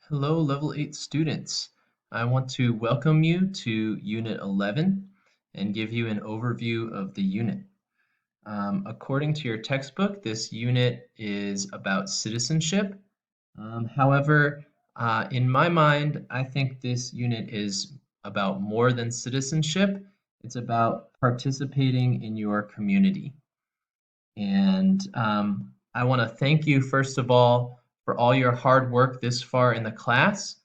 Hello, Level 8 students. I want to welcome you to Unit 11 and give you an overview of the unit. According to your textbook, this unit is about citizenship. However, in my mind, I think this unit is about more than citizenship. It's about participating in your community. And I want to thank you, first of all, for all your hard work this far in the class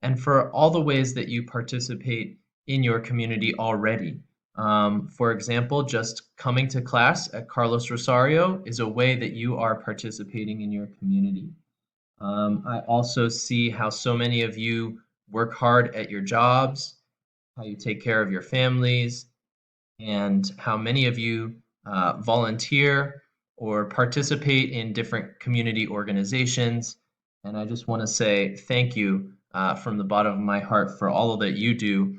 and for all the ways that you participate in your community already. For example, just coming to class at Carlos Rosario is a way that you are participating in your community. I also see how so many of you work hard at your jobs, how you take care of your families, and how many of you volunteer or participate in different community organizations. And I just want to say thank you from the bottom of my heart for all that you do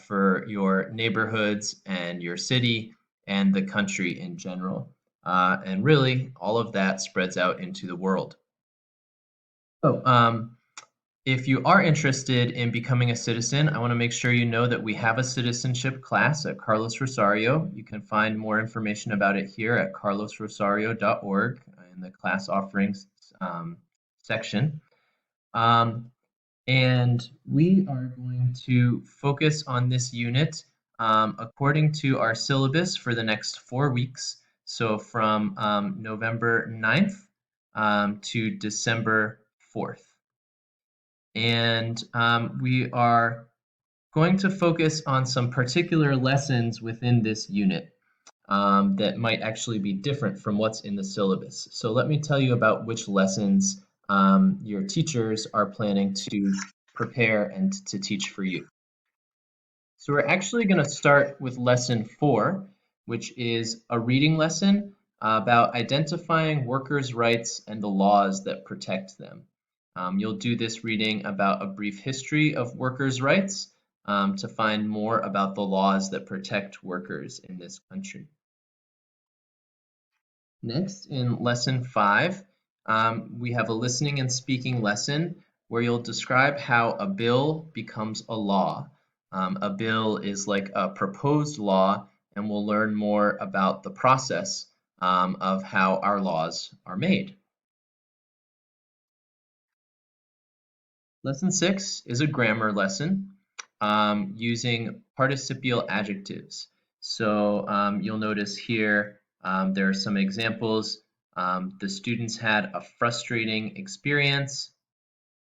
for your neighborhoods and your city and the country in general. And really, all of that spreads out into the world. So, if you are interested in becoming a citizen, I want to make sure you know that we have a citizenship class at Carlos Rosario. You can find more information about it here at carlosrosario.org in the class offerings section. And we are going to focus on this unit according to our syllabus for the next 4 weeks. So from November 9th to December 4th. And we are going to focus on some particular lessons within this unit that might actually be different from what's in the syllabus. So let me tell you about which lessons your teachers are planning to prepare and to teach for you. So we're actually going to start with lesson 4, which is a reading lesson about identifying workers' rights and the laws that protect them. You'll do this reading about a brief history of workers' rights to find more about the laws that protect workers in this country. Next, in lesson 5, we have a listening and speaking lesson where you'll describe how a bill becomes a law. A bill is like a proposed law, and we'll learn more about the process of how our laws are made. Lesson 6 is a grammar lesson using participial adjectives. So you'll notice here there are some examples. The students had a frustrating experience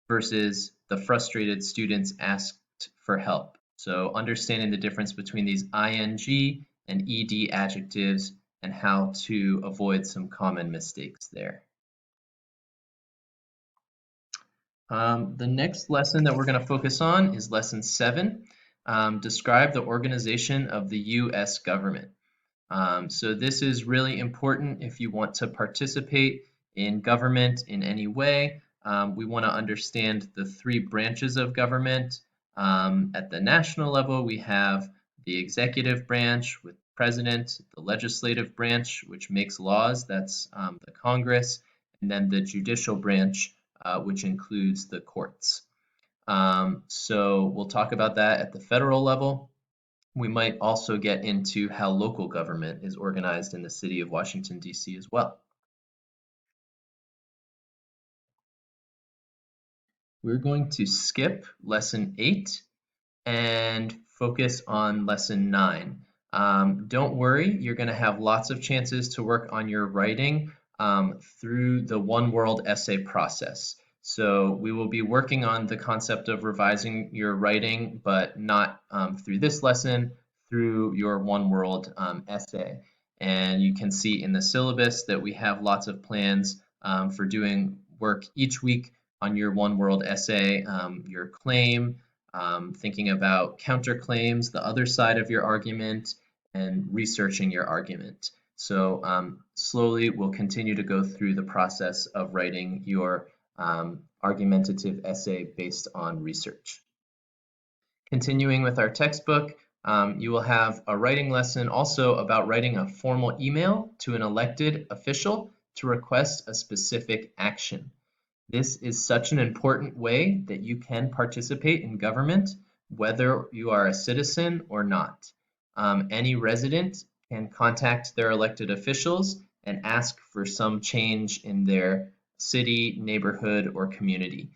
versus the frustrated students asked for help. So understanding the difference between these ing and ed adjectives and how to avoid some common mistakes there. The next lesson that we're going to focus on is lesson 7. Describe the organization of the U.S. government. So this is really important if you want to participate in government in any way. We want to understand the 3 branches of government. At the national level, we have the executive branch with the president, the legislative branch, which makes laws, that's the Congress, and then the judicial branch, which includes the courts. So we'll talk about that at the federal level. We might also get into how local government is organized in the city of Washington, D.C. as well. We're going to skip lesson 8 and focus on lesson 9. Don't worry, you're going to have lots of chances to work on your writing through the One World essay process. So we will be working on the concept of revising your writing, but not through this lesson, through your One World essay. And you can see in the syllabus that we have lots of plans for doing work each week on your One World essay, your claim, thinking about counterclaims, the other side of your argument, and researching your argument. So slowly we'll continue to go through the process of writing your argumentative essay based on research. Continuing with our textbook, you will have a writing lesson also about writing a formal email to an elected official to request a specific action. This is such an important way that you can participate in government, whether you are a citizen or not. Any resident can contact their elected officials and ask for some change in their city, neighborhood, or community.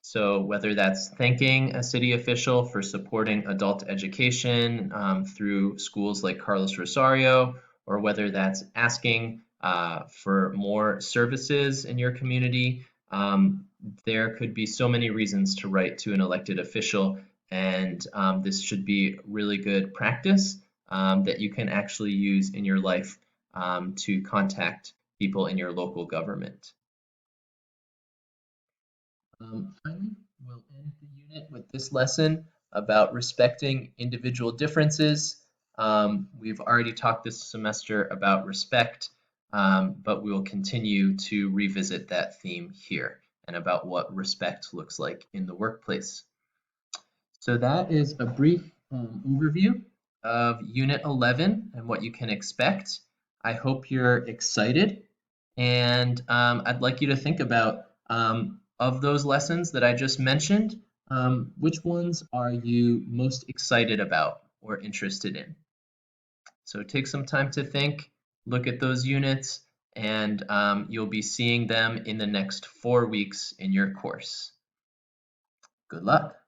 So whether that's thanking a city official for supporting adult education through schools like Carlos Rosario, or whether that's asking for more services in your community. There could be so many reasons to write to an elected official, and this should be really good practice that you can actually use in your life to contact people in your local government. Finally, we'll end the unit with this lesson about respecting individual differences. We've already talked this semester about respect, but we will continue to revisit that theme here and about what respect looks like in the workplace. So that is a brief overview of Unit 11 and what you can expect. I hope you're excited, and I'd like you to think about of those lessons that I just mentioned, which ones are you most excited about or interested in? So take some time to think, look at those units, and you'll be seeing them in the next 4 weeks in your course. Good luck.